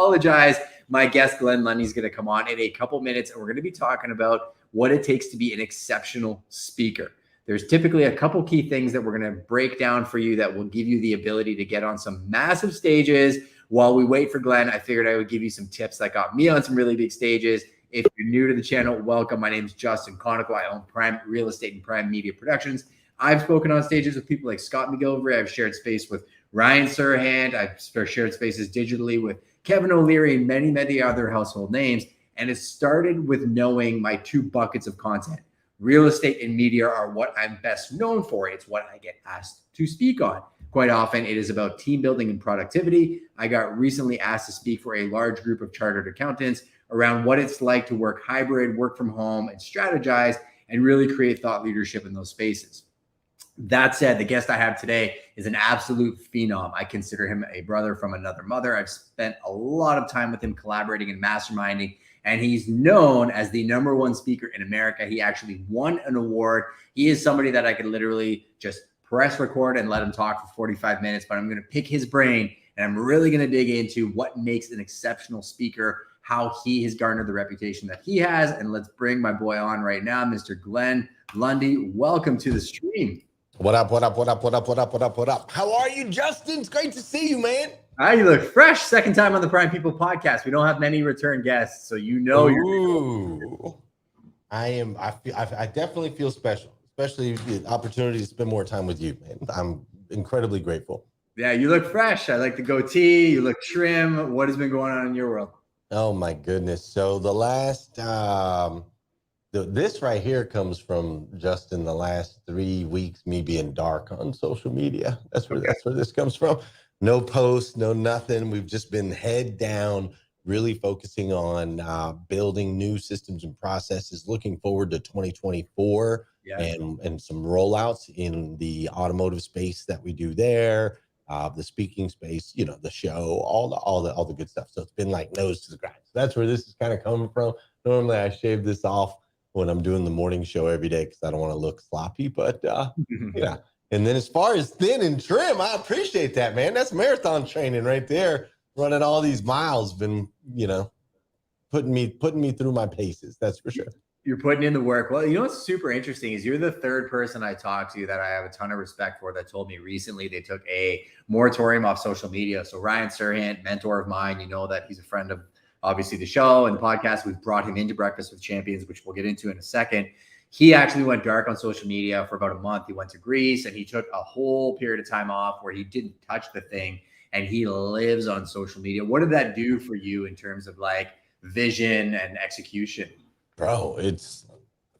apologize. My guest, Glenn Lundy, is going to come on in a couple minutes, and we're going to be talking about what it takes to be an exceptional speaker. There's typically a couple key things that we're going to break down for you that will give you the ability to get on some massive stages. While we wait for Glenn, I figured I would give you some tips that got me on some really big stages. If you're new to the channel, welcome. My name is Justin Konikow. I own Prime Real Estate and Prime Media Productions. I've spoken on stages with people like Scott McGillivray. I've shared space with Ryan Serhant. I've shared spaces digitally with Kevin O'Leary and many, many other household names. And it started with knowing my two buckets of content. Real estate and media are what I'm best known for. It's what I get asked to speak on. Quite often, it is about team building and productivity. I got recently asked to speak for a large group of chartered accountants around what it's like to work hybrid, work from home, and strategize, and really create thought leadership in those spaces. That said, the guest I have today is an absolute phenom. I consider him a brother from another mother. I've spent a lot of time with him collaborating and masterminding, and he's known as the #1 speaker in America. He actually won an award. He is somebody that I could literally just press record and let him talk for 45 minutes, but I'm going to pick his brain, and I'm really going to dig into what makes an exceptional speaker, how he has garnered the reputation that he has. And let's bring my boy on right now, Mr. Glenn Lundy. Welcome to the stream. What up, what up, what up, what up, what up, what up, what up? How are you, Justin? It's great to see you, man. You look fresh. Second time on the Prime People podcast. We don't have many return guests, so you know you're. I definitely feel special, especially the opportunity to spend more time with you, man. I'm incredibly grateful. Yeah, you look fresh. I like the goatee. You look trim. What has been going on in your world? Oh my goodness. So the last this right here comes from Justin. The last 3 weeks, me being dark on social media. That's where this comes from. No posts, no nothing. We've just been head down, really focusing on building new systems and processes. Looking forward to 2024 and some rollouts in the automotive space that we do there, the speaking space, you know, the show, all the good stuff. So it's been like nose to the grind. So that's where this is kind of coming from. Normally I shave this off when I'm doing the morning show every day because I don't want to look sloppy, but yeah. And then as far as thin and trim, I appreciate that, man. That's marathon training right there. Running all these miles, been, you know, putting me through my paces. That's for sure. You're putting in the work. Well, you know what's super interesting is you're the third person I talked to that I have a ton of respect for that told me recently they took a moratorium off social media. So Ryan Serhant, mentor of mine, you know that he's a friend of obviously the show and the podcast. We've brought him into Breakfast with Champions, which we'll get into in a second. He actually went dark on social media for about a month. He went to Greece and he took a whole period of time off where he didn't touch the thing, and he lives on social media. What did that do for you in terms of like vision and execution? Bro, it's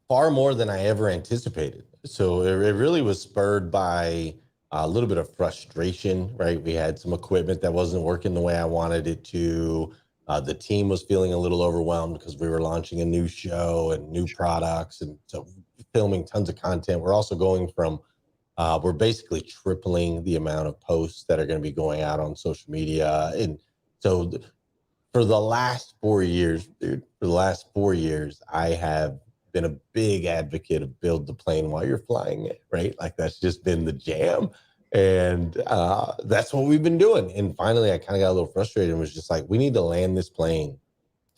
far more than I ever anticipated. So it really was spurred by a little bit of frustration, right? We had some equipment that wasn't working the way I wanted it to. The team was feeling a little overwhelmed because we were launching a new show and new products, and so filming tons of content. We're also going from, we're basically tripling the amount of posts that are going to be going out on social media. And so for the last 4 years, I have been a big advocate of build the plane while you're flying it, right? Like that's just been the jam. And that's what we've been doing. And finally, I kind of got a little frustrated and was just like, we need to land this plane,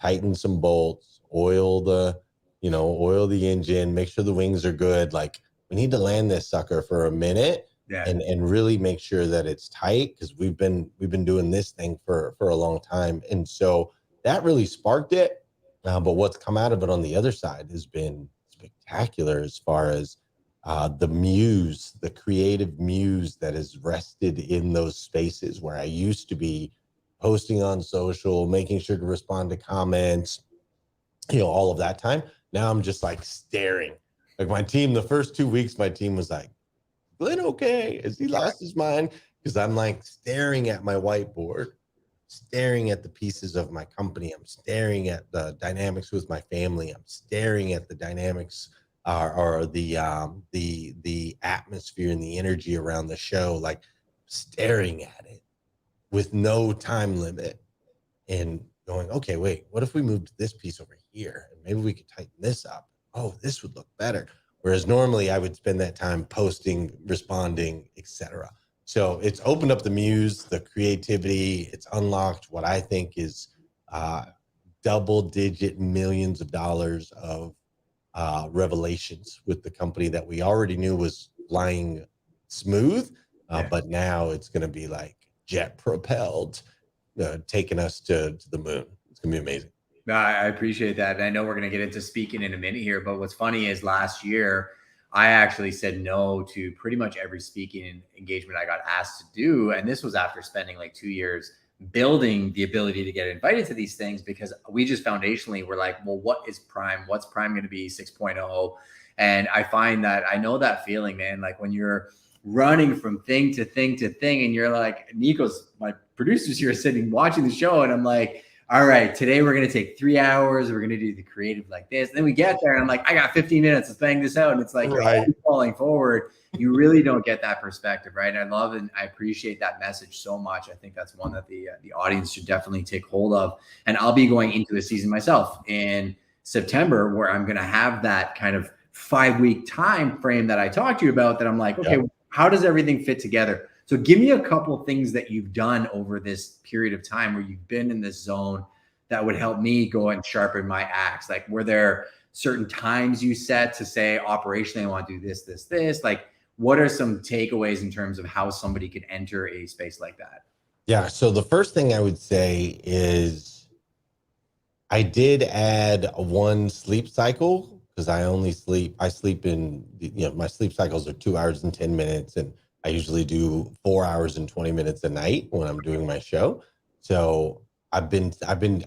tighten some bolts, oil the engine, make sure the wings are good. Like we need to land this sucker for a minute and really make sure that it's tight because we've been doing this thing for a long time. And so that really sparked it. But what's come out of it on the other side has been spectacular as far as the creative muse that has rested in those spaces where I used to be posting on social, making sure to respond to comments, you know, all of that time. Now I'm just like staring. Like my team, the first 2 weeks, my team was like, Glenn, okay? Has he lost his mind? Because I'm like staring at my whiteboard, staring at the pieces of my company. I'm staring at the dynamics with my family. I'm staring at the dynamics or the atmosphere and the energy around the show, like staring at it with no time limit and going, okay, wait, what if we moved this piece over here and maybe we could tighten this up? Oh, this would look better. Whereas normally I would spend that time posting, responding, etc. So it's opened up the muse, the creativity. It's unlocked what I think is double-digit millions of dollars of revelations with the company that we already knew was flying smooth, but now it's going to be like jet propelled, taking us to the moon. It's going to be amazing. I appreciate that. And I know we're going to get into speaking in a minute here, but what's funny is last year, I actually said no to pretty much every speaking engagement I got asked to do. And this was after spending like 2 years building the ability to get invited to these things, because we just foundationally were like, well, what is Prime? What's Prime going to be 6.0? And I find that I know that feeling, man, like when you're running from thing to thing to thing, and you're like, Nico's, my producers here, sitting watching the show, and I'm like, all right, today we're going to take 3 hours. We're going to do the creative like this. And then we get there and I'm like, I got 15 minutes to bang this out. And it's like, you're always falling forward. You really don't get that perspective, right? And I love and I appreciate that message so much. I think that's one that the audience should definitely take hold of. And I'll be going into a season myself in September where I'm going to have that kind of 5-week time frame that I talked to you about, that I'm like, okay, how does everything fit together? So give me a couple of things that you've done over this period of time where you've been in this zone that would help me go and sharpen my axe. Like, were there certain times you set to say, operationally, I want to do this, this, this? Like, what are some takeaways in terms of how somebody could enter a space like that? Yeah. So the first thing I would say is I did add one sleep cycle, because I sleep in, my sleep cycles are 2 hours and 10 minutes. And I usually do 4 hours and 20 minutes a night when I'm doing my show. So I've been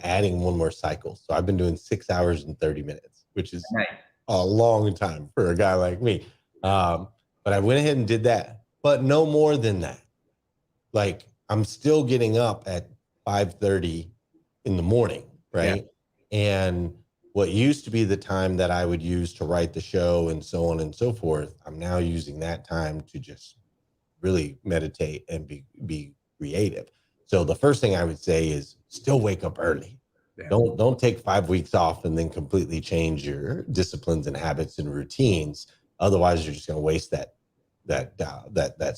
adding one more cycle. So I've been doing 6 hours and 30 minutes, which is a long time for a guy like me. But I went ahead and did that, but no more than that. Like, I'm still getting up at 5:30 in the morning, right? Yeah. And what used to be the time that I would use to write the show and so on and so forth, I'm now using that time to just really meditate and be creative. So the first thing I would say is still wake up early. Yeah. Don't take 5 weeks off and then completely change your disciplines and habits and routines. Otherwise, you're just going to waste that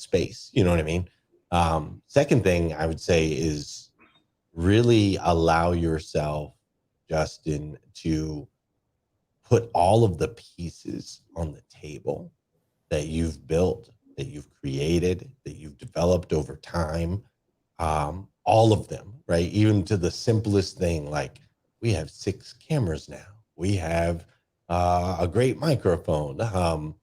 space. You know what I mean? Second thing I would say is really allow yourself, Justin, to put all of the pieces on the table that you've built, that you've created, that you've developed over time, all of them, right? Even to the simplest thing, like we have 6 cameras now. We have a great microphone,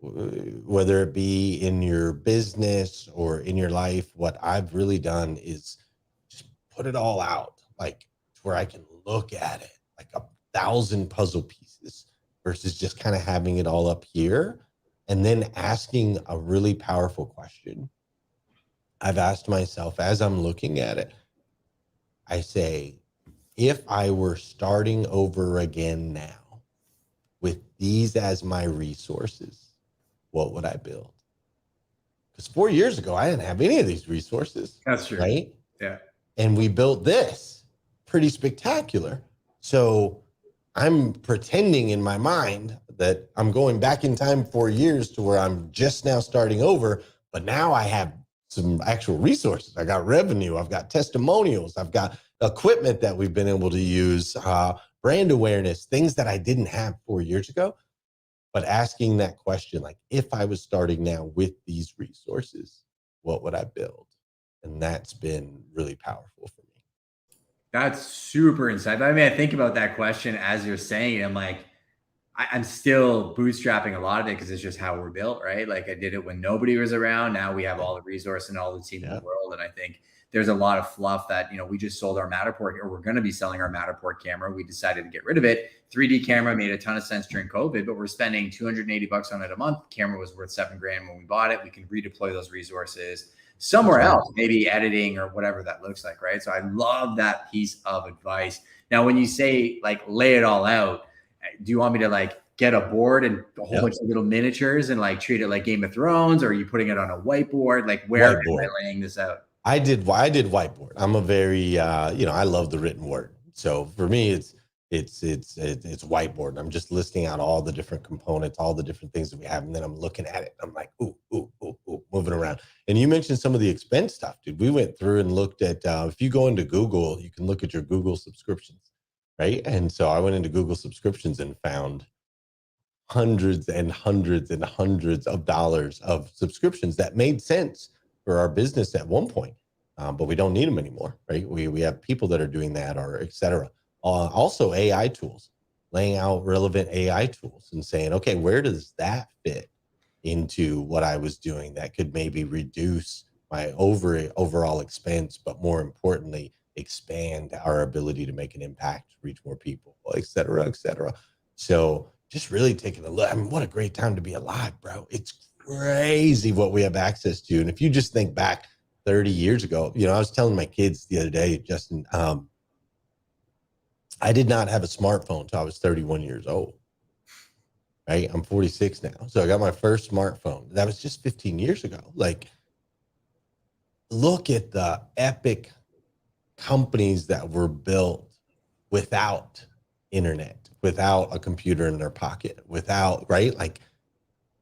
whether it be in your business or in your life. What I've really done is just put it all out, like where I can look at it like 1,000 puzzle pieces versus just kind of having it all up here. And then asking a really powerful question. I've asked myself as I'm looking at it, I say, if I were starting over again now with these as my resources, what would I build? Because 4 years ago, I didn't have any of these resources. That's true. Right? Yeah. And we built this pretty spectacular. So I'm pretending in my mind that I'm going back in time 4 years to where I'm just now starting over, but now I have some actual resources. I got revenue. I've got testimonials. I've got equipment that we've been able to use, brand awareness, things that I didn't have 4 years ago. But asking that question, like, if I was starting now with these resources, what would I build? And that's been really powerful for me. That's super insightful. I mean, I think about that question as you're saying it. I'm like, I'm still bootstrapping a lot of it because it's just how we're built, right? Like, I did it when nobody was around. Now we have all the resource and all the team in the world. And I think there's a lot of fluff that, we just sold our Matterport, or we're going to be selling our Matterport camera. We decided to get rid of it. 3D camera made a ton of sense during COVID, but we're spending $280 on it a month. Camera was worth $7,000 when we bought it. We can redeploy those resources somewhere else, maybe editing or whatever that looks like, right? So I love that piece of advice. Now, when you say like lay it all out, do you want me to like get a board and a whole bunch of little miniatures and like treat it like Game of Thrones, or are you putting it on a whiteboard? Like, where am I laying this out? I did whiteboard. I'm a very, I love the written word. So for me, it's it's whiteboard. I'm just listing out all the different components, all the different things that we have, and then I'm looking at it. I'm like, ooh, ooh, ooh, ooh, moving around. And you mentioned some of the expense stuff, dude. We went through and looked at. If you go into Google, you can look at your Google subscriptions, right? And so I went into Google subscriptions and found hundreds and hundreds and hundreds of dollars of subscriptions that made sense for our business at one point, but we don't need them anymore, right? We have people that are doing that, or et cetera. Also AI tools, laying out relevant AI tools and saying, okay, where does that fit into what I was doing that could maybe reduce my overall expense, but more importantly, expand our ability to make an impact, reach more people, et cetera, et cetera. So just really taking a look. I mean, what a great time to be alive, bro. It's crazy what we have access to. And if you just think back 30 years ago, I was telling my kids the other day, Justin, I did not have a smartphone until I was 31 years old, right? I'm 46 now. So I got my first smartphone. That was just 15 years ago. Like, look at the epic companies that were built without internet, without a computer in their pocket, without, right? Like,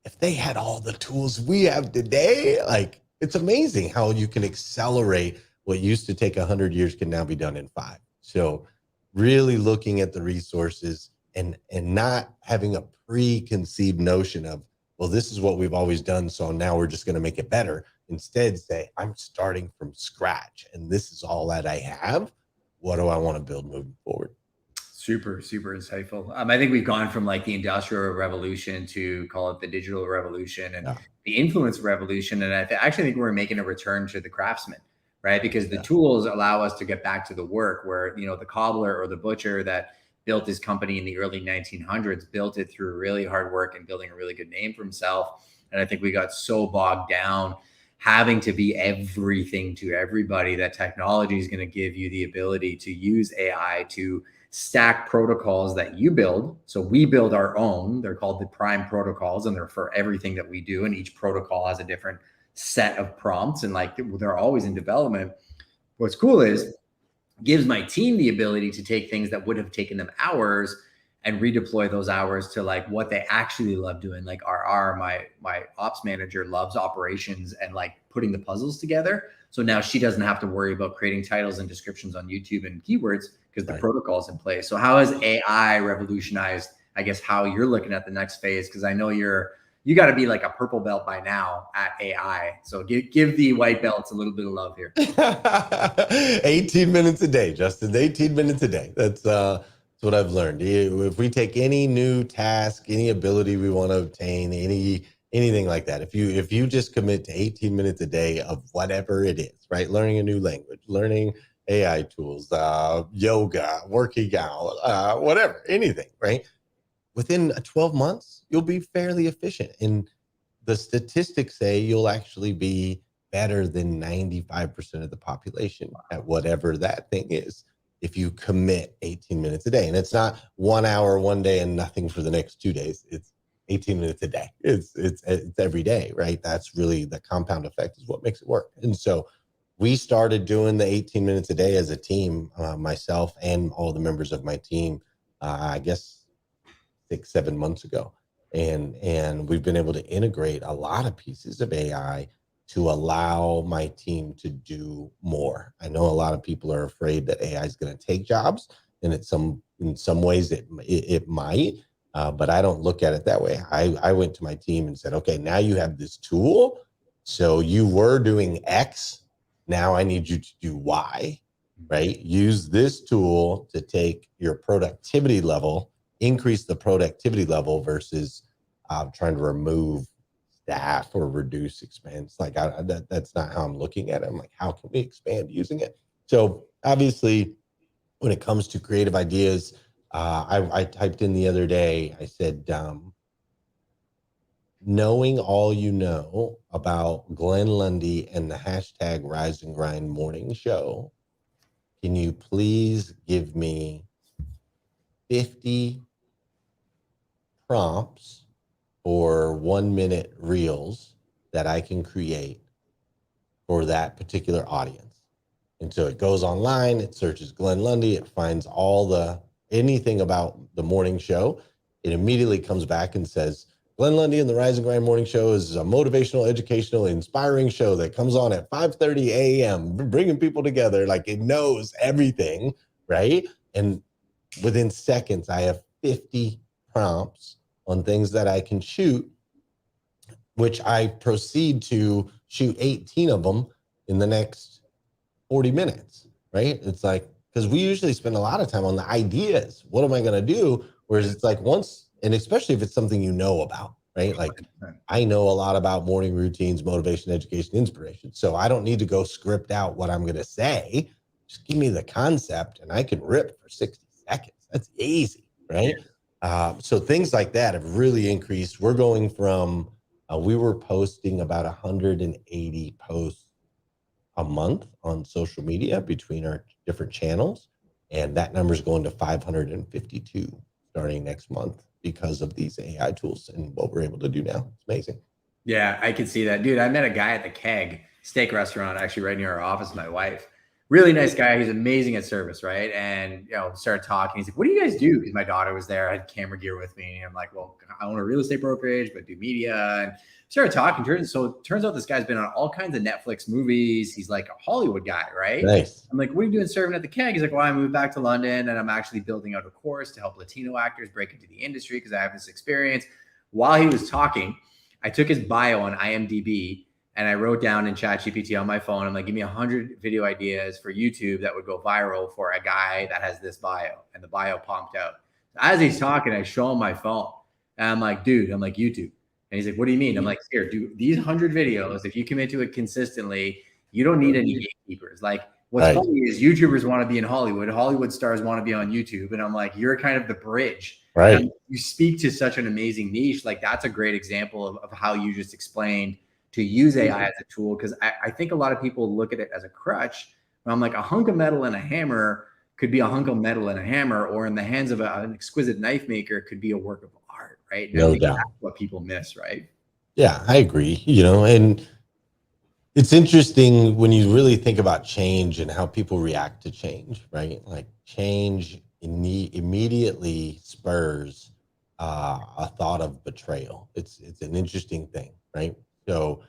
if they had all the tools we have today, like, it's amazing how you can accelerate what used to take 100 years can now be done in 5. So really looking at the resources and not having a preconceived notion of, well, this is what we've always done, so now we're just going to make it better. Instead, say, I'm starting from scratch and this is all that I have. What do I want to build moving forward? Super, super insightful. I think we've gone from like the industrial revolution to call it the digital revolution and Yeah. the influence revolution. And actually think we're making a return to the craftsman, right? Because the Yeah. tools allow us to get back to the work where, the cobbler or the butcher that built his company in the early 1900s built it through really hard work and building a really good name for himself. And I think we got so bogged down having to be everything to everybody that technology is going to give you the ability to use AI to stack protocols that you build. So we build our own. They're called the prime protocols, and they're for everything that we do. And each protocol has a different set of prompts, and like they're always in development. What's cool is gives my team the ability to take things that would have taken them hours and redeploy those hours to like what they actually love doing. Like my ops manager loves operations and like putting the puzzles together. So now she doesn't have to worry about creating titles and descriptions on YouTube and keywords because the protocol's in place. So how has AI revolutionized, I guess, how you're looking at the next phase? Because I know you got to be like a purple belt by now at AI. So give the white belts a little bit of love here. 18 minutes a day, Justin. 18 minutes a day. That's what I've learned. If we take any new task, any ability we want to obtain, anything like that, if you just commit to 18 minutes a day of whatever it is, right? Learning a new language, learning AI tools, yoga, working out, whatever, anything, right? Within 12 months, you'll be fairly efficient. And the statistics say you'll actually be better than 95% of the population at whatever that thing is if you commit 18 minutes a day. And it's not 1 hour one day and nothing for the next 2 days. It's 18 minutes a day. It's every day, right? That's really the compound effect is what makes it work. And so we started doing the 18 minutes a day as a team, myself and all the members of my team, I guess 6-7 months ago. And we've been able to integrate a lot of pieces of AI to allow my team to do more. I know a lot of people are afraid that AI is going to take jobs, and in some ways it might, but I don't look at it that way. I went to my team and said, okay, now you have this tool. So you were doing X. Now I need you to do Y, right? Use this tool to take your productivity level, increase the productivity level versus trying to remove staff or reduce expense. Like that's not how I'm looking at it. I'm like, how can we expand using it? So obviously, when it comes to creative ideas, I typed in the other day, I said, knowing all you know about Glenn Lundy and the hashtag Rise and Grind morning show, can you please give me 50 prompts or 1-minute reels that I can create for that particular audience? And so it goes online, it searches Glenn Lundy, it finds all the anything about the morning show, it immediately comes back and says, Glenn Lundy and the Rise and Grind Morning Show is a motivational, educational, inspiring show that comes on at 5:30 a.m., bringing people together. Like, it knows everything, right? And within seconds, I have 50 prompts on things that I can shoot, which I proceed to shoot 18 of them in the next 40 minutes, right? It's like, because we usually spend a lot of time on the ideas. What am I going to do? Whereas it's like once, and especially if it's something you know about, right? Like, I know a lot about morning routines, motivation, education, inspiration. So I don't need to go script out what I'm going to say. Just give me the concept and I can rip for 60 seconds. That's easy, right? So things like that have really increased. We're going from, we were posting about 180 posts a month on social media between our different channels. And that number is going to 552 starting next month because of these AI tools and what we're able to do now. It's amazing. Yeah, I can see that. Dude, I met a guy at the Keg steak restaurant, actually right near our office, my wife. Really nice guy. He's amazing at service, right? And, started talking. He's like, what do you guys do? Because my daughter was there. I had camera gear with me. And I'm like, well, I own a real estate brokerage, but do media. And started talking. Turns out this guy's been on all kinds of Netflix movies. He's like a Hollywood guy, right? Nice. I'm like, what are you doing serving at the Keg? He's like, well, I moved back to London and I'm actually building out a course to help Latino actors break into the industry because I have this experience. While he was talking, I took his bio on IMDb and I wrote down in ChatGPT on my phone, I'm like, give me 100 video ideas for YouTube that would go viral for a guy that has this bio. And the bio pumped out. As he's talking, I show him my phone. And I'm like, dude, YouTube. And he's like, what do you mean? I'm like, here, do these 100 videos. If you commit to it consistently, you don't need any gatekeepers. Like, what's funny is YouTubers want to be in Hollywood. Hollywood stars want to be on YouTube. And I'm like, you're kind of the bridge. Right. You speak to such an amazing niche. Like, that's a great example of how you just explained to use AI as a tool. Because I think a lot of people look at it as a crutch. But I'm like, a hunk of metal and a hammer could be a hunk of metal and a hammer, or in the hands of an exquisite knife maker could be a work of art, right? No doubt. That's what people miss, right? Yeah, I agree. And it's interesting when you really think about change and how people react to change, right? Like, change immediately spurs a thought of betrayal. It's an interesting thing, right? So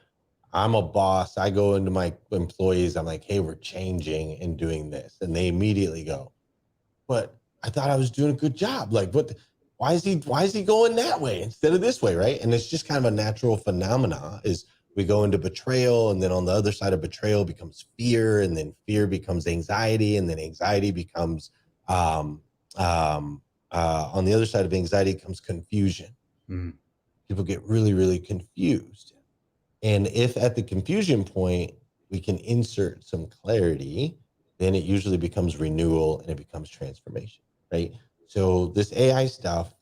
I'm a boss. I go into my employees. I'm like, hey, we're changing and doing this. And they immediately go, but I thought I was doing a good job. Like, why is he going that way instead of this way, right? And it's just kind of a natural phenomena is we go into betrayal, and then on the other side of betrayal becomes fear, and then fear becomes anxiety, and then anxiety becomes on the other side of anxiety comes confusion. People get really, really confused. And if at the confusion point we can insert some clarity, then it usually becomes renewal and it becomes transformation, right? So this AI stuff,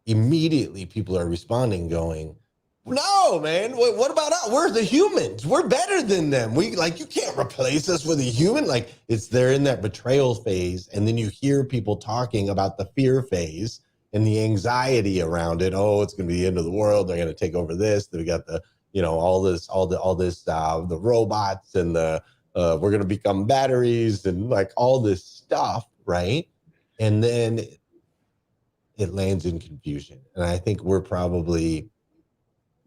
immediately people are responding going, no, man, what about us? We're the humans. We're better than them. You can't replace us with a human. Like, they're in that betrayal phase. And then you hear people talking about the fear phase and the anxiety around it. Oh, it's going to be the end of the world. They're going to take over this. We got the, all this, the robots and the, we're going to become batteries and like all this stuff. Right. And then it lands in confusion. And I think we're probably,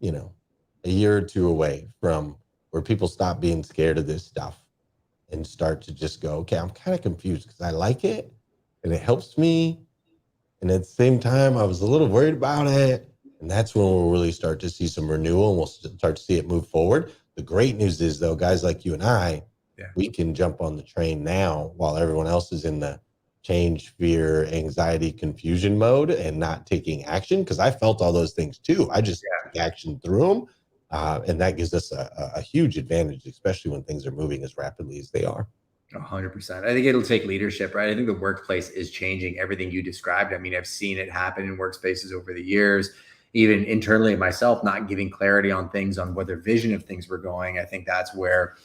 a year or two away from where people stop being scared of this stuff and start to just go, okay, I'm kind of confused because I like it and it helps me. And at the same time, I was a little worried about it. And that's when we'll really start to see some renewal and we'll start to see it move forward. The great news is, though, guys like you and I, we can jump on the train now while everyone else is in the change, fear, anxiety, confusion mode and not taking action. Because I felt all those things too. I just took action through them. And that gives us a huge advantage, especially when things are moving as rapidly as they are. 100%. I think it'll take leadership, right? I think the workplace is changing everything you described. I mean, I've seen it happen in workspaces over the years, even internally myself, not giving clarity on things, on what their vision of things were going. I think that's where,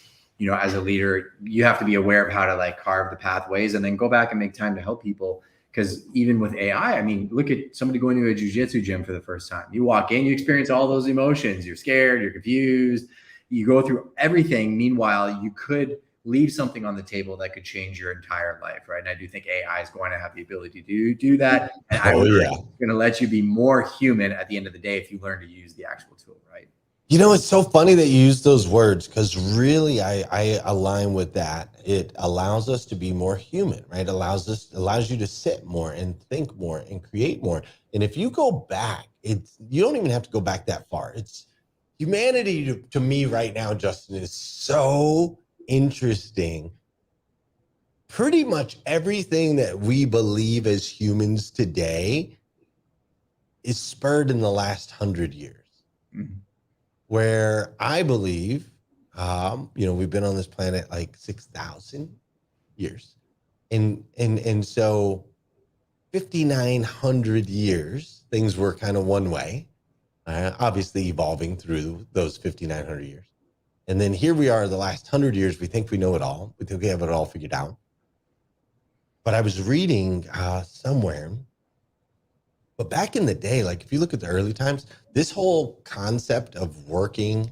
as a leader, you have to be aware of how to like carve the pathways and then go back and make time to help people. Because even with AI, I mean, look at somebody going to a jiu-jitsu gym for the first time. You walk in, you experience all those emotions. You're scared, you're confused, you go through everything. Meanwhile, you could leave something on the table that could change your entire life, right? And I do think AI is going to have the ability to do that. And I'm going to let you be more human at the end of the day if you learn to use the actual tool, right? You know, it's so funny that you use those words, because really I align with that. It allows us to be more human, right? Allows you to sit more and think more and create more. And if you go back, you don't even have to go back that far. It's humanity to me right now, Justin, is so interesting. Pretty much everything that we believe as humans today is spurred in the last 100 years. Mm-hmm. Where I believe, we've been on this planet like 6,000 years. And so 5,900 years, things were kind of one way, obviously evolving through those 5,900 years. And then here we are the last 100 years, we think we know it all. We think we have it all figured out. But I was reading somewhere, but back in the day, like if you look at the early times, this whole concept of working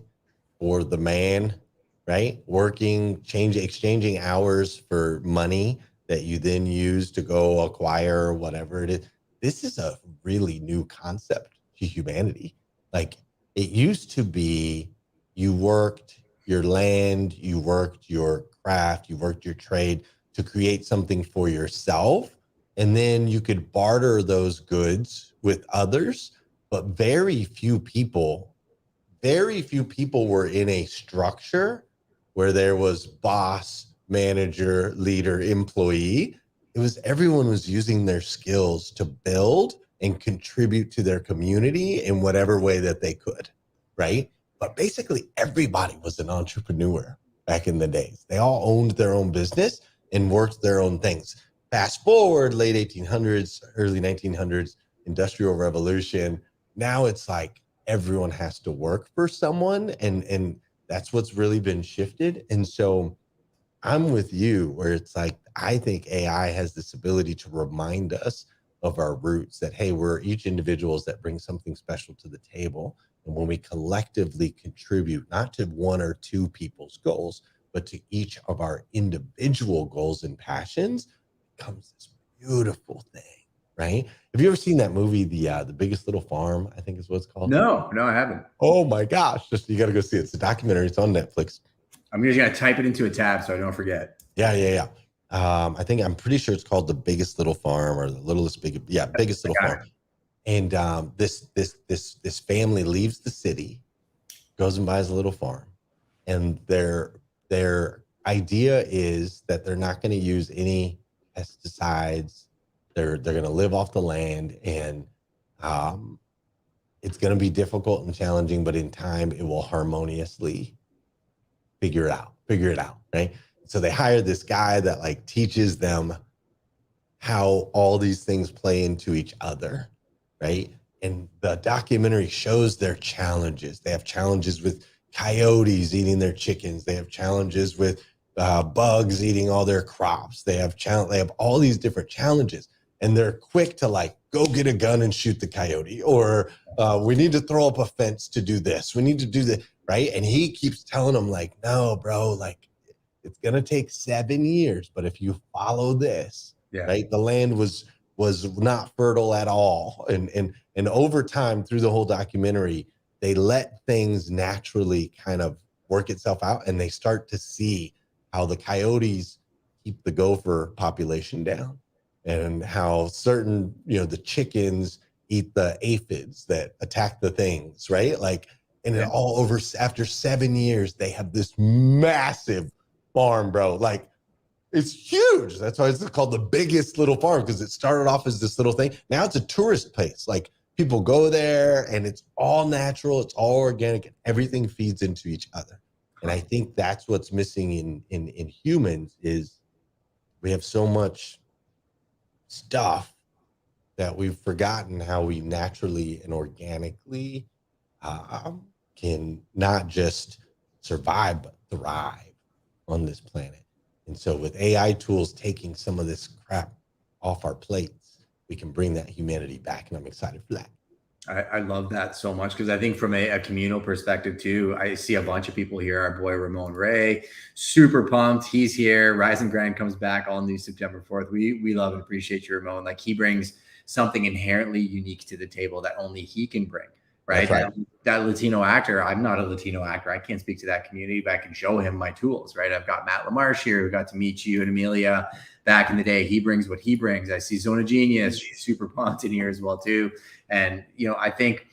for the man, right? Exchanging hours for money that you then use to go acquire whatever it is. This is a really new concept to humanity. Like it used to be, you worked your land, you worked your craft, you worked your trade to create something for yourself. And then you could barter those goods with others, but very few people were in a structure where there was boss, manager, leader, employee. Everyone was using their skills to build and contribute to their community in whatever way that they could, right? But basically everybody was an entrepreneur back in the days. They all owned their own business and worked their own things. Fast forward, late 1800s, early 1900s, Industrial Revolution. Now it's like everyone has to work for someone, and that's what's really been shifted. And so I'm with you where it's like, I think AI has this ability to remind us of our roots, that, hey, we're each individuals that bring something special to the table. And when we collectively contribute, not to one or two people's goals, but to each of our individual goals and passions, comes this beautiful thing, right? Have you ever seen that movie, The Biggest Little Farm, I think is what it's called? No, I haven't. Oh my gosh, you got to go see it. It's a documentary. It's on Netflix. I'm just going to type it into a tab so I don't forget. Yeah. I'm pretty sure it's called The Biggest Little Farm, or Biggest Little Farm. And this family leaves the city, goes and buys a little farm, and their idea is that they're not going to use any pesticides. They're going to live off the land, and it's going to be difficult and challenging, but in time it will harmoniously figure it out, right? So they hire this guy that like teaches them how all these things play into each other, right? And the documentary shows their challenges. They have challenges with coyotes eating their chickens. They have challenges with bugs eating all their crops. They have all these different challenges, and they're quick to like go get a gun and shoot the coyote, or we need to throw up a fence to do this. We need to do that, right? And he keeps telling them like, no, bro, like it's gonna take 7 years, but if you follow this, right, the land was not fertile at all, and over time through the whole documentary, they let things naturally kind of work itself out, and they start to see how the coyotes keep the gopher population down, and how certain, the chickens eat the aphids that attack the things, right? Like, and it all over, after 7 years, they have this massive farm, bro. Like, it's huge. That's why it's called The Biggest Little Farm, because it started off as this little thing. Now it's a tourist place. Like, people go there, and it's all natural, it's all organic, and everything feeds into each other. And I think that's what's missing in humans, is we have so much stuff that we've forgotten how we naturally and organically can not just survive, but thrive on this planet. And so with AI tools taking some of this crap off our plates, we can bring that humanity back, and I'm excited for that. I love that so much, because I think from a communal perspective too, I see a bunch of people here. Our boy Ramon Ray, super pumped. He's here. Rise and Grind comes back all new September 4th. We love and appreciate you, Ramon. Like, he brings something inherently unique to the table that only he can bring. Right. That's right. That Latino actor. I'm not a Latino actor. I can't speak to that community, but I can show him my tools. Right. I've got Matt LaMarche here, who got to meet you and Amelia back in the day. He brings what he brings. I see Zona Genius. She's super pumped in here as well too. And, I think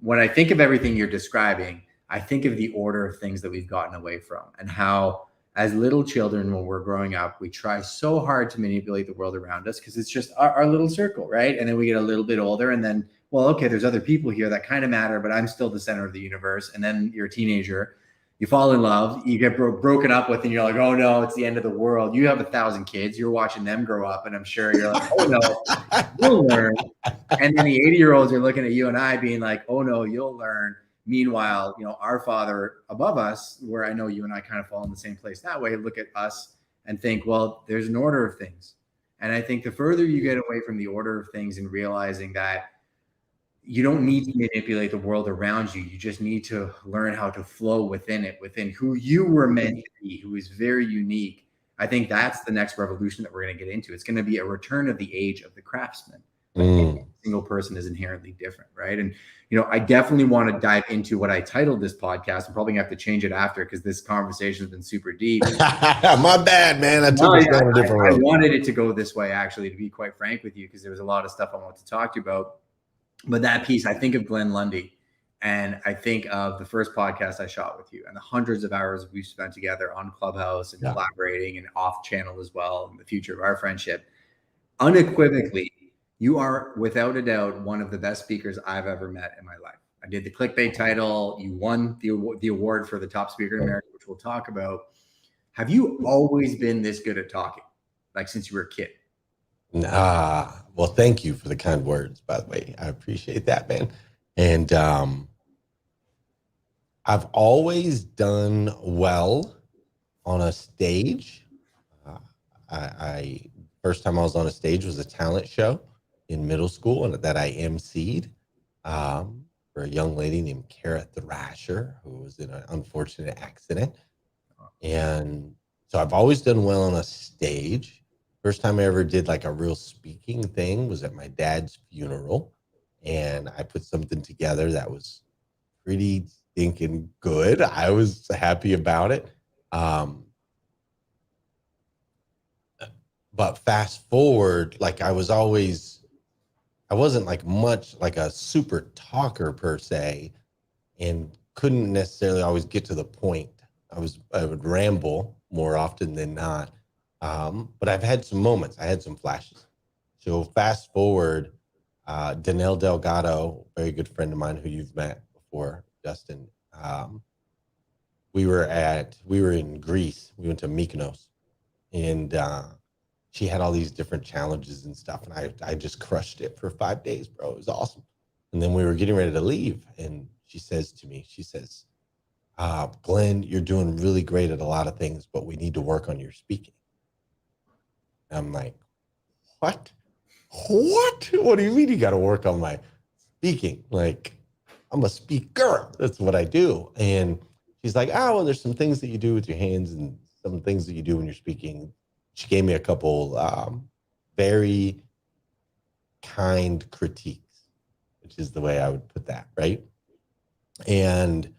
when I think of everything you're describing, I think of the order of things that we've gotten away from, and how, as little children, when we're growing up, we try so hard to manipulate the world around us because it's just our little circle, right? And then we get a little bit older, and then, well, okay, there's other people here that kind of matter, but I'm still the center of the universe. And then you're a teenager, you fall in love, you get broken up with, and you're like, oh no, it's the end of the world. You have 1,000 kids, you're watching them grow up, and I'm sure you're like, oh no, you'll learn. And then the 80-year-olds are looking at you and I being like, oh no, you'll learn. Meanwhile, our father above us, where I know you and I kind of fall in the same place that way, look at us and think, well, there's an order of things. And I think the further you get away from the order of things and realizing that you don't need to manipulate the world around you, you just need to learn how to flow within it, within who you were meant to be, who is very unique. I think that's the next revolution that we're going to get into. It's going to be a return of the age of the craftsman. Every single person is inherently different, right? And I definitely want to dive into what I titled this podcast. I'm probably gonna have to change it after, because this conversation has been super deep. My bad, man. I took it down a different road. I wanted it to go this way, actually, to be quite frank with you, because there was a lot of stuff I wanted to talk to you about. But that piece, I think of Glenn Lundy, and I think of the first podcast I shot with you, and the hundreds of hours we've spent together on Clubhouse and collaborating, and off channel as well, and the future of our friendship. Unequivocally, you are, without a doubt, one of the best speakers I've ever met in my life. I did the clickbait title. You won the award for the top speaker in America, which we'll talk about. Have you always been this good at talking, like since you were a kid? Well, thank you for the kind words, by the way. I appreciate that, man. And I've always done well on a stage. First time I was on a stage was a talent show in middle school, and that I emceed for a young lady named Kara Thrasher, who was in an unfortunate accident. And so I've always done well on a stage. First time I ever did like a real speaking thing was at my dad's funeral, and I put something together that was pretty stinking good. I was happy about it. But fast forward, like I wasn't like much like a super talker per se, and couldn't necessarily always get to the point. I would ramble more often than not. But I've had some moments. I had some flashes. So fast forward, Danelle Delgado, very good friend of mine who you've met before, Justin. We were in Greece. We went to Mykonos, and she had all these different challenges and stuff, and I just crushed it for 5 days, bro. It was awesome. And then we were getting ready to leave, and she says to me, Glenn, you're doing really great at a lot of things, but we need to work on your speaking. And I'm like, what? What do you mean you got to work on my speaking? Like, I'm a speaker. That's what I do. And she's like, oh, well, there's some things that you do with your hands and some things that you do when you're speaking. She gave me a couple very kind critiques, which is the way I would put that, right? And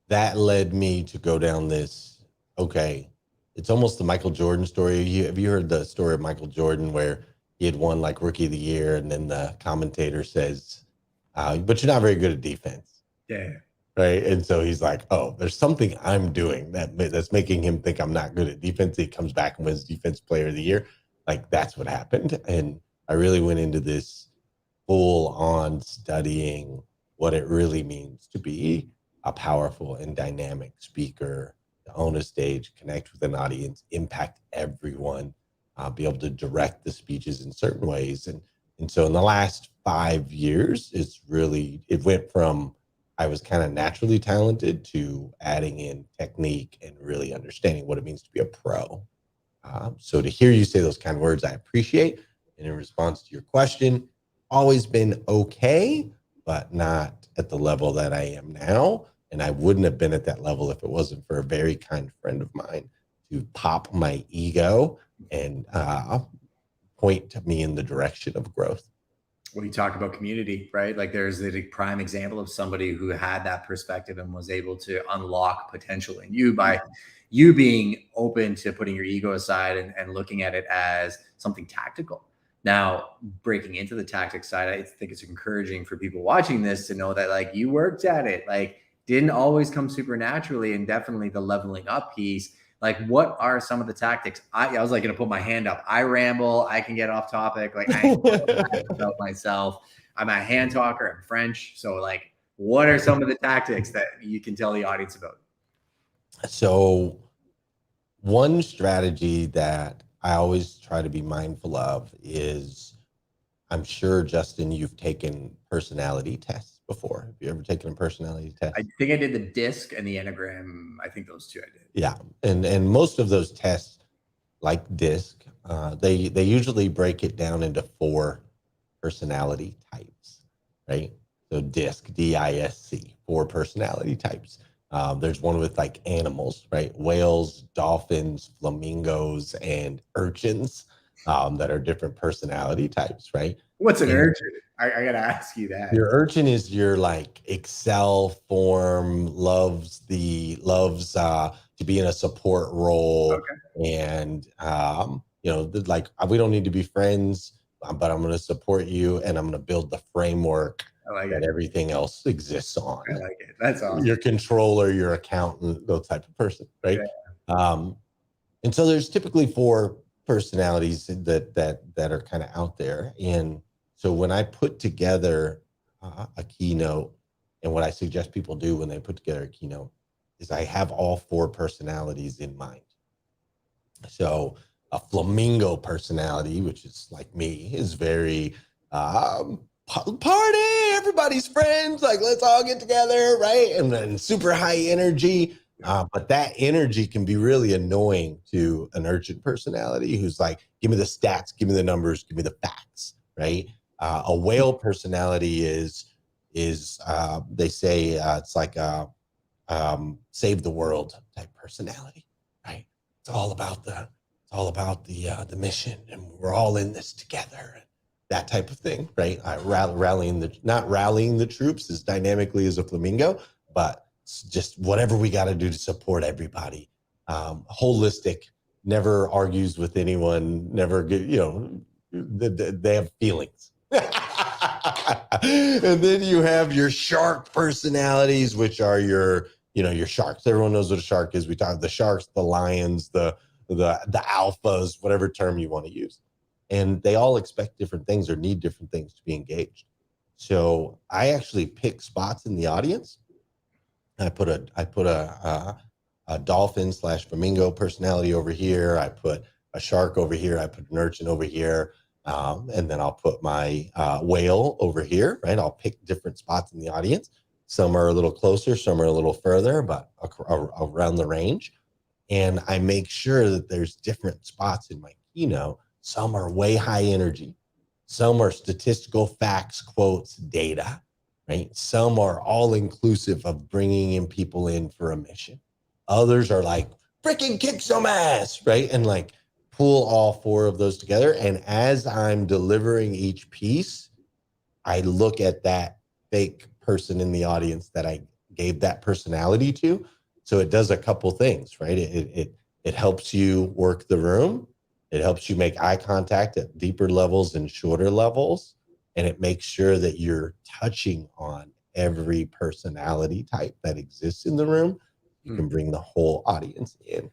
that led me to go down this, okay, it's almost the Michael Jordan story. Have you heard the story of Michael Jordan where he had won like Rookie of the Year, and then the commentator says, but you're not very good at defense. Yeah. Right. And so he's like, oh, there's something I'm doing that's making him think I'm not good at defense. He comes back and wins Defense Player of the Year. Like, that's what happened. And I really went into this full on studying what it really means to be a powerful and dynamic speaker, to own a stage, connect with an audience, impact everyone, be able to direct the speeches in certain ways. And so in the last 5 years, it went from I was kind of naturally talented to adding in technique and really understanding what it means to be a pro. So to hear you say those kind of words, I appreciate. And in response to your question, always been okay, but not at the level that I am now. And I wouldn't have been at that level if it wasn't for a very kind friend of mine to pop my ego and point me in the direction of growth. Well, you talk about community, right? Like there's the prime example of somebody who had that perspective and was able to unlock potential in you by you being open to putting your ego aside and looking at it as something tactical. Now, breaking into the tactics side, I think it's encouraging for people watching this to know that like you worked at it, like didn't always come super naturally, and definitely the leveling up piece. Like, what are some of the tactics? I was like going to put my hand up. I ramble. I can get off topic. Like I about myself. I'm a hand talker. I'm French. So like, what are some of the tactics that you can tell the audience about? So one strategy that I always try to be mindful of is, I'm sure, Justin, you've taken personality tests before. Have you ever taken a personality test? I think I did the DISC and the Enneagram. I think those two I did. Yeah. And most of those tests, like DISC, they usually break it down into 4 personality types, right? So DISC, DISC, 4 personality types. There's one with like animals, right? Whales, dolphins, flamingos, and urchins that are different personality types, right? What's an urchin? I got to ask you that. Your urchin is your like Excel form, loves to be in a support role. Okay. And, like, we don't need to be friends, but I'm going to support you and I'm going to build the framework that everything else exists on. I like it. That's awesome. Your controller, your accountant, those type of person, right? Yeah. And so there's typically 4 personalities that are kind of out there. And so when I put together a keynote, and what I suggest people do when they put together a keynote is I have all 4 personalities in mind. So a flamingo personality, which is like me, is very party, everybody's friends, like let's all get together, right? And then super high energy. But that energy can be really annoying to an urgent personality who's like, give me the stats, give me the numbers, give me the facts, right? A whale personality is they say it's like a save the world type personality, right? It's all about the mission, and we're all in this together, that type of thing, right? Not rallying the troops as dynamically as a flamingo, but just whatever we got to do to support everybody. Holistic, never argues with anyone, never get, they have feelings. And then you have your shark personalities, which are your sharks. Everyone knows what a shark is. We talk the sharks, the lions, the alphas, whatever term you want to use. And they all expect different things or need different things to be engaged. So I actually pick spots in the audience. I put a dolphin / flamingo personality over here. I put a shark over here. I put an urchin over here. And then I'll put my whale over here, right? I'll pick different spots in the audience. Some are a little closer, some are a little further, but around the range. And I make sure that there's different spots in my keynote. Some are way high energy. Some are statistical facts, quotes, data, right? Some are all inclusive of bringing in people in for a mission. Others are like, freaking kick some ass, right? And like pull all 4 of those together. And as I'm delivering each piece, I look at that fake person in the audience that I gave that personality to. So it does a couple things, right? It helps you work the room. It helps you make eye contact at deeper levels and shorter levels. And it makes sure that you're touching on every personality type that exists in the room. You can bring the whole audience in.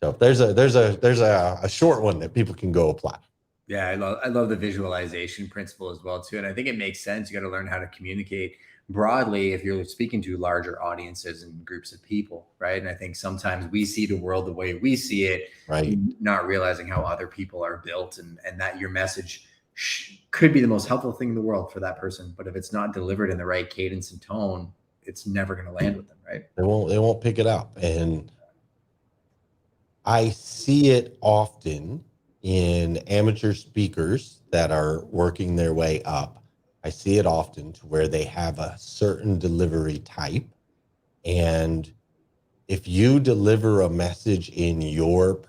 So there's a short one that people can go apply. Yeah, I love the visualization principle as well too. And I think it makes sense. You got to learn how to communicate broadly if you're speaking to larger audiences and groups of people, right? And I think sometimes we see the world the way we see it, right? Not realizing how other people are built, and that your message could be the most helpful thing in the world for that person. But if it's not delivered in the right cadence and tone, it's never going to land with them, right? They won't pick it up. And I see it often in amateur speakers that are working their way up. I see it often to where they have a certain delivery type. And if you deliver a message in your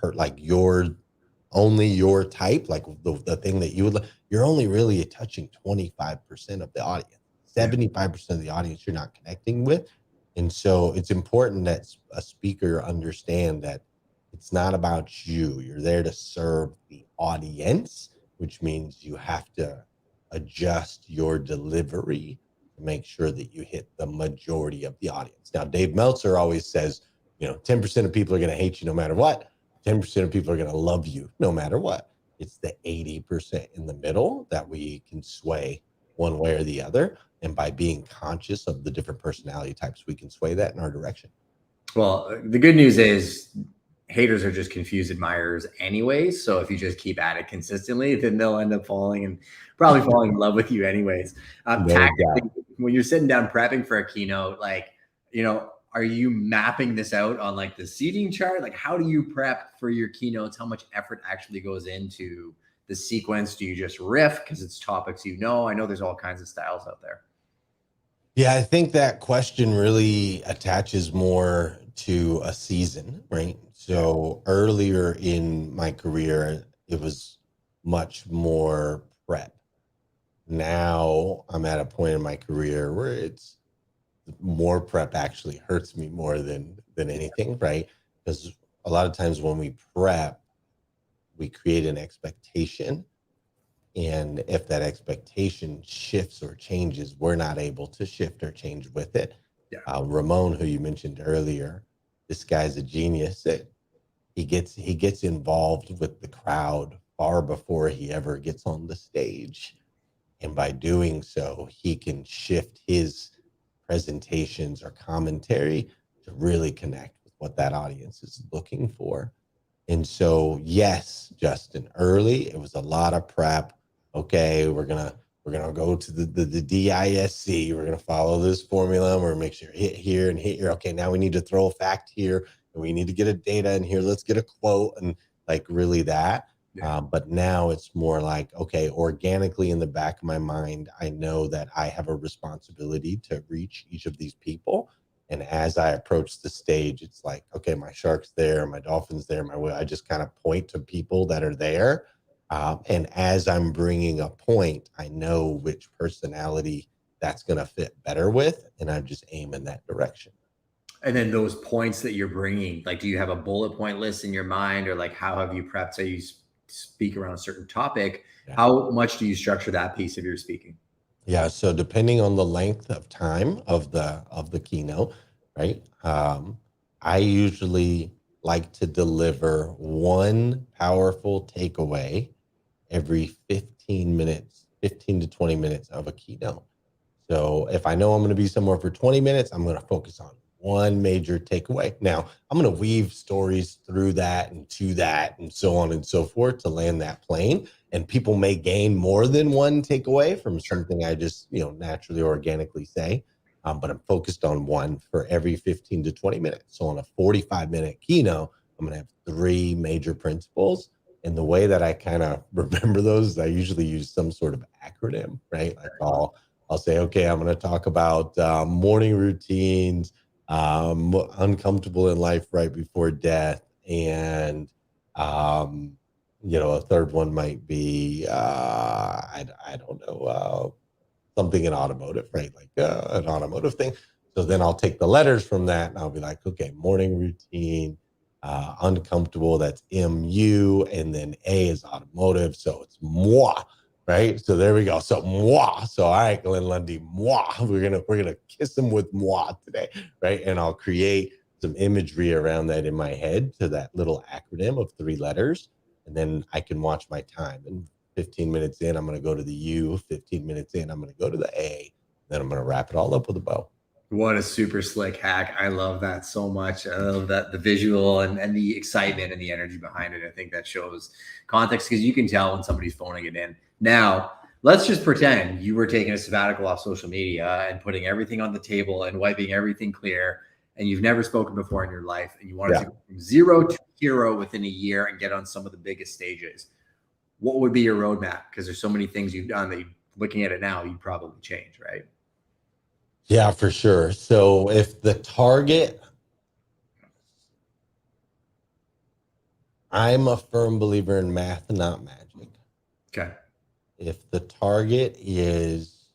only your type, like the thing that you would, you're only really touching 25% of the audience. 75% of the audience you're not connecting with. And so it's important that a speaker understand that it's not about you. You're there to serve the audience, which means you have to adjust your delivery to make sure that you hit the majority of the audience. Now, Dave Meltzer always says, 10% of people are going to hate you no matter what. 10% of people are going to love you no matter what. It's the 80% in the middle that we can sway one way or the other. And by being conscious of the different personality types, we can sway that in our direction. Well, the good news is haters are just confused admirers anyways. So if you just keep at it consistently, then they'll end up falling in love with you anyways. Tactically, when you're sitting down prepping for a keynote, are you mapping this out on like the seating chart? Like, how do you prep for your keynotes? How much effort actually goes into the sequence? Do you just riff because it's topics I know there's all kinds of styles out there. Yeah, I think that question really attaches more to a season, right? So earlier in my career, it was much more prep. Now I'm at a point in my career where it's more prep actually hurts me more than anything, right? Because a lot of times when we prep, we create an expectation. And if that expectation shifts or changes, we're not able to shift or change with it. Yeah. Ramon, who you mentioned earlier, this guy's a genius. He gets involved with the crowd far before he ever gets on the stage. And by doing so, he can shift his presentations or commentary to really connect with what that audience is looking for. And so, yes, Justin, early, it was a lot of prep. Okay, we're gonna go to the DISC. We're gonna follow this formula. And we're gonna make sure hit here and hit here. Okay, now we need to throw a fact here, and we need to get a data in here. Let's get a quote, and like really that. Yeah. But now it's more like, okay, organically in the back of my mind, I know that I have a responsibility to reach each of these people. And as I approach the stage, it's like, okay, my shark's there, my dolphin's there, I just kind of point to people that are there. And as I'm bringing a point, I know which personality that's going to fit better with, and I just aim in that direction. And then those points that you're bringing, like, do you have a bullet point list in your mind, or like, how have you prepped? Say you speak around a certain topic. Yeah. How much do you structure that piece of your speaking? Yeah, so depending on the length of time of the keynote, right? I usually like to deliver one powerful takeaway every 15 to 20 minutes of a keynote. So if I know I'm going to be somewhere for 20 minutes, I'm going to focus on one major takeaway. Now, I'm going to weave stories through that and to that and so on and so forth to land that plane. And people may gain more than one takeaway from something I just, naturally, organically say. But I'm focused on one for every 15 to 20 minutes. So on a 45-minute keynote, I'm going to have 3 major principles. And the way that I kind of remember those is I usually use some sort of acronym, right? Like I'll say, okay, I'm going to talk about morning routines, uncomfortable in life right before death, and a third one might be I don't know, something in automotive, right? Like an automotive thing. So then I'll take the letters from that and I'll be like, okay, morning routine, uncomfortable, that's MU, and then A is automotive, so it's moi. Right. So there we go. So moi. So all right, Glenn Lundy, moi. We're gonna kiss him with moi today. Right. And I'll create some imagery around that in my head to that little acronym of 3 letters. And then I can watch my time. And 15 minutes in, I'm gonna go to the U. 15 minutes in, I'm gonna go to the A. Then I'm gonna wrap it all up with a bow. What a super slick hack. I love that so much. I love that, the visual and the excitement and the energy behind it. I think that shows context, because you can tell when somebody's phoning it in. Now, let's just pretend you were taking a sabbatical off social media and putting everything on the table and wiping everything clear, and you've never spoken before in your life, and you wanted to go from 0 to hero within a year and get on some of the biggest stages. What would be your roadmap? Because there's so many things you've done that you looking at it now, you'd probably change, right? Yeah, for sure. So if the target, I'm a firm believer in math, not magic. Okay. If the target is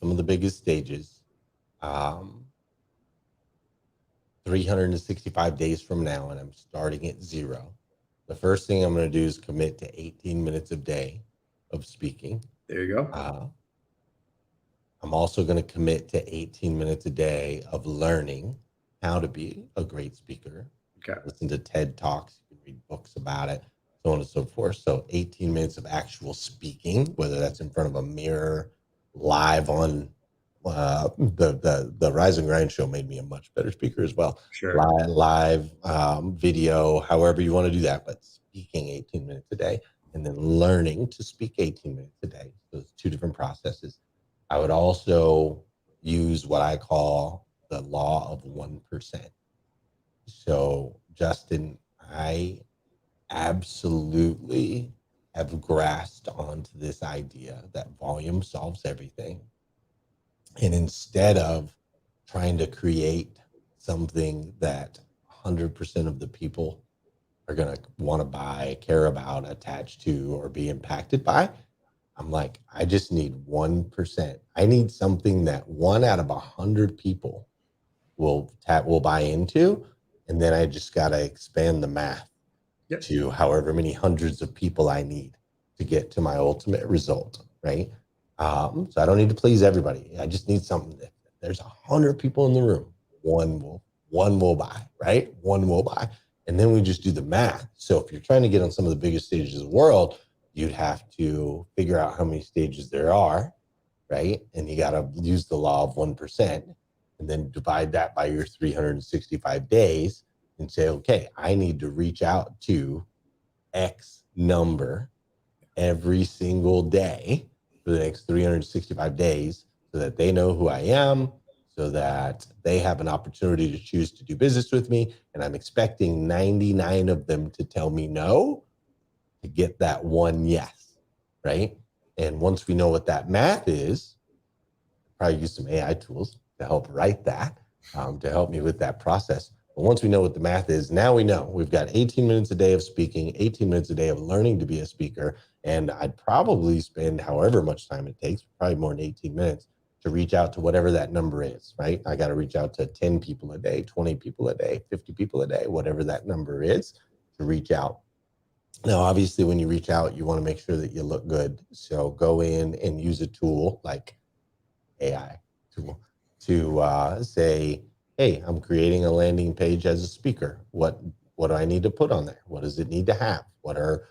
some of the biggest stages, 365 days from now, and I'm starting at 0, the first thing I'm going to do is commit to 18 minutes a day of speaking. There you go. I'm also going to commit to 18 minutes a day of learning how to be a great speaker. Okay. Listen to TED Talks, you can read books about it, so on and so forth. So 18 minutes of actual speaking, whether that's in front of a mirror, live on the Rise and Grind show made me a much better speaker as well. Sure. Live video, however you want to do that, but speaking 18 minutes a day, and then learning to speak 18 minutes a day. So it's 2 different processes. I would also use what I call the law of 1%. So, Justin, I absolutely have grasped onto this idea that volume solves everything. And instead of trying to create something that 100% of the people are going to want to buy, care about, attach to, or be impacted by, I'm like, I just need 1%. I need something that 1 out of 100 people will buy into. And then I just got to expand the math to however many hundreds of people I need to get to my ultimate result, right? So I don't need to please everybody. I just need something that there's 100 people in the room, one will buy, right? One will buy. And then we just do the math. So if you're trying to get on some of the biggest stages of the world, you'd have to figure out how many stages there are, right? And you got to use the law of 1% and then divide that by your 365 days and say, okay, I need to reach out to X number every single day for the next 365 days so that they know who I am, so that they have an opportunity to choose to do business with me. And I'm expecting 99 of them to tell me no to get that one yes, right? And once we know what that math is, probably use some AI tools to help write that, to help me with that process. But once we know what the math is, now we know we've got 18 minutes a day of speaking, 18 minutes a day of learning to be a speaker. And I'd probably spend however much time it takes, probably more than 18 minutes, to reach out to whatever that number is, right? I got to reach out to 10 people a day, 20 people a day, 50 people a day, whatever that number is, to reach out. Now, obviously, when you reach out, you want to make sure that you look good. So go in and use a tool like AI tool to say, hey, I'm creating a landing page as a speaker. What do I need to put on there? What does it need to have? What are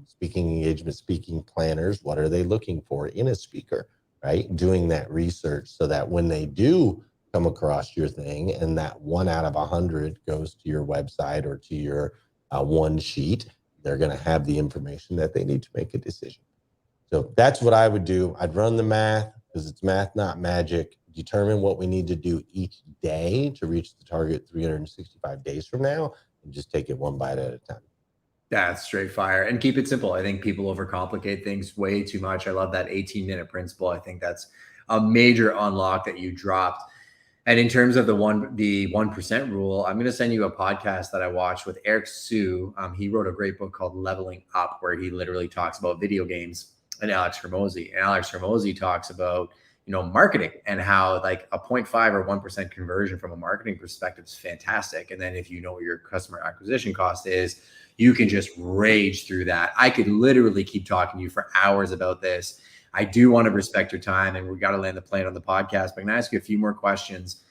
speaking engagement, speaking planners? What are they looking for in a speaker, right? Doing that research so that when they do come across your thing and that 1 out of 100 goes to your website or to your one sheet, they're going to have the information that they need to make a decision. So that's what I would do. I'd run the math because it's math, not magic. Determine what we need to do each day to reach the target 365 days from now, and just take it one bite at a time. That's straight fire, and keep it simple. I think people overcomplicate things way too much. I love that 18-minute principle. I think that's a major unlock that you dropped. And in terms of the 1% rule, I'm going to send you a podcast that I watched with Eric Sue. He wrote a great book called Leveling Up, where he literally talks about video games, and Alex Hormozi. And Alex Hormozi talks about, marketing and how like a 0.5 or 1% conversion from a marketing perspective is fantastic. And then if you know what your customer acquisition cost is, you can just rage through that. I could literally keep talking to you for hours about this. I do want to respect your time, and we got to land the plane on the podcast, but I'm going to ask you a few more questions.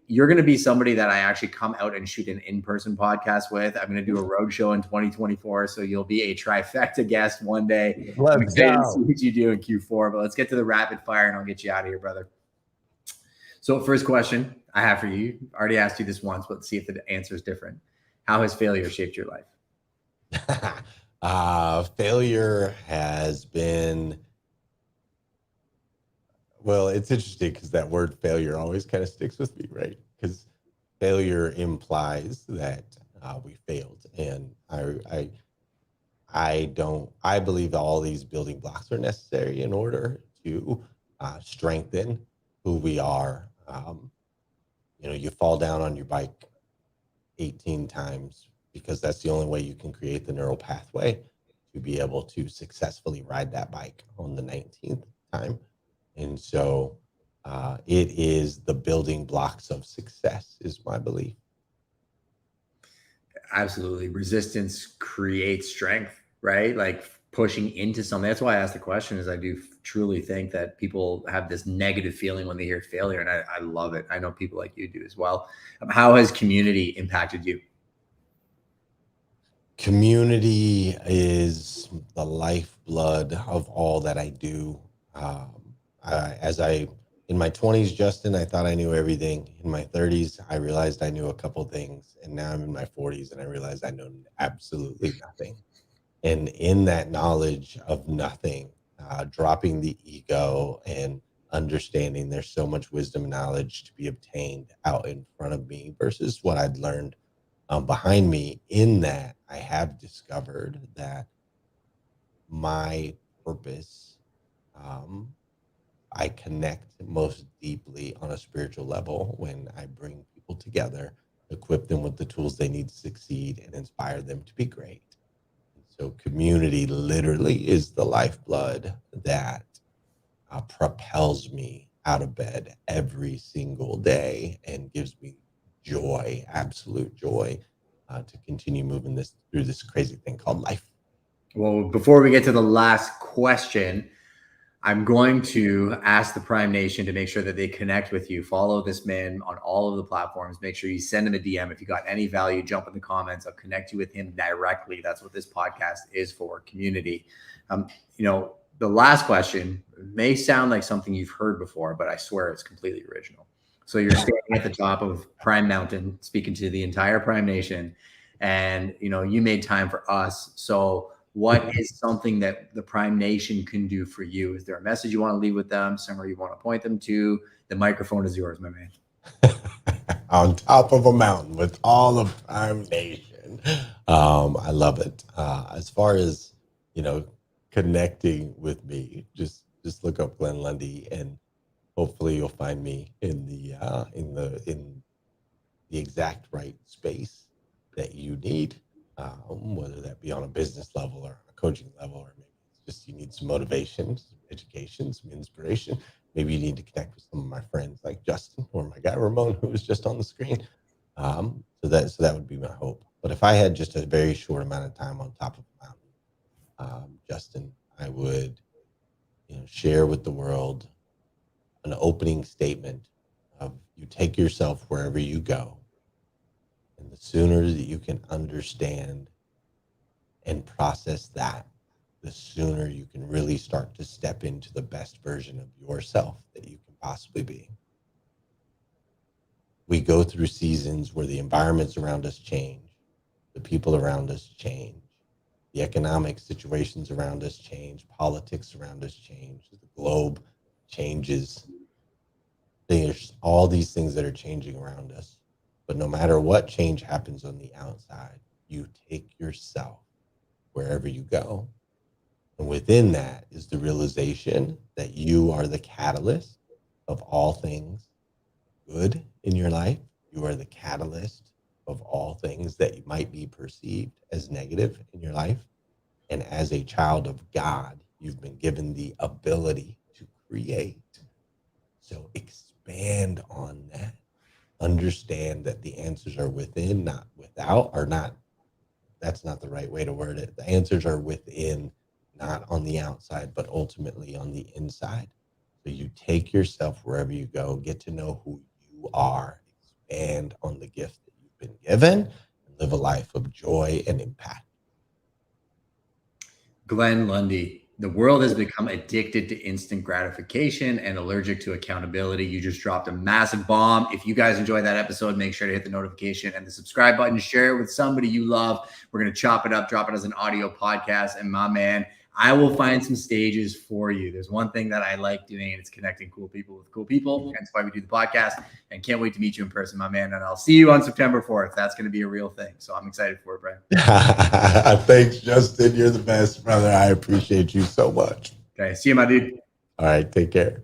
You're going to be somebody that I actually come out and shoot an in-person podcast with. I'm going to do a road show in 2024. So you'll be a trifecta guest one day. Let's go. See what you do in Q4, but let's get to the rapid fire and I'll get you out of here, brother. So first question I have for you, I already asked you this once, but let's see if the answer is different. How has failure shaped your life? Failure has been, well, it's interesting because that word failure always kind of sticks with me, right? Because failure implies that we failed. And I believe all these building blocks are necessary in order to strengthen who we are. You fall down on your bike 18 times because that's the only way you can create the neural pathway to be able to successfully ride that bike on the 19th time. And so it is the building blocks of success is my belief. Absolutely. Resistance creates strength, right? Like pushing into something. That's why I asked the question, is I do truly think that people have this negative feeling when they hear failure. And I love it. I know people like you do as well. How has community impacted you? Community is the lifeblood of all that I do. In my 20s, Justin, I thought I knew everything. In my 30s, I realized I knew a couple things. And now I'm in my 40s and I realized I know absolutely nothing. And in that knowledge of nothing, dropping the ego and understanding there's so much wisdom and knowledge to be obtained out in front of me versus what I'd learned behind me. In that, I have discovered that my purpose, I connect most deeply on a spiritual level when I bring people together, equip them with the tools they need to succeed, and inspire them to be great. So community literally is the lifeblood that propels me out of bed every single day and gives me joy, absolute joy, to continue moving through this crazy thing called life. Well, before we get to the last question, I'm going to ask the Prime Nation to make sure that they connect with you. Follow this man on all of the platforms. Make sure you send him a DM. If you got any value, jump in the comments. I'll connect you with him directly. That's what this podcast is for, community. The last question may sound like something you've heard before, but I swear it's completely original. So you're standing at the top of Prime Mountain, speaking to the entire Prime Nation, and you made time for us. So what is something that the Prime Nation can do for you? Is there a message you want to leave with them, somewhere you want to point them to? The microphone is yours, my man. On top of a mountain with all of Prime Nation. I love it. As far as, connecting with me, just look up Glenn Lundy and hopefully you'll find me in the exact right space that you need. Whether that be on a business level or a coaching level, or maybe it's just you need some motivation, some education, some inspiration. Maybe you need to connect with some of my friends like Justin or my guy Ramon, who was just on the screen. So that would be my hope. But if I had just a very short amount of time on top of the mountain, Justin, I would share with the world an opening statement of you take yourself wherever you go. And the sooner that you can understand and process that, the sooner you can really start to step into the best version of yourself that you can possibly be. We go through seasons where the environments around us change, the people around us change, the economic situations around us change, politics around us change, the globe changes. There's all these things that are changing around us. But no matter what change happens on the outside, you take yourself wherever you go. And within that is the realization that you are the catalyst of all things good in your life. You are the catalyst of all things that might be perceived as negative in your life. And as a child of God, you've been given the ability to create. So expand on that. Understand that the answers are within, not without, or not. That's not the right way to word it. The answers are within, not on the outside, but ultimately on the inside. So you take yourself wherever you go, get to know who you are, expand on the gift that you've been given, and live a life of joy and impact. Glenn Lundy. The world has become addicted to instant gratification and allergic to accountability. You just dropped a massive bomb. If you guys enjoyed that episode, make sure to hit the notification and the subscribe button. Share it with somebody you love. We're going to chop it up, drop it as an audio podcast. And my man, I will find some stages for you. There's one thing that I like doing, and it's connecting cool people with cool people. That's why we do the podcast, and can't wait to meet you in person, my man. And I'll see you on September 4th. That's going to be a real thing. So I'm excited for it, Brian. Thanks, Justin. You're the best, brother. I appreciate you so much. Okay. See you, my dude. All right. Take care.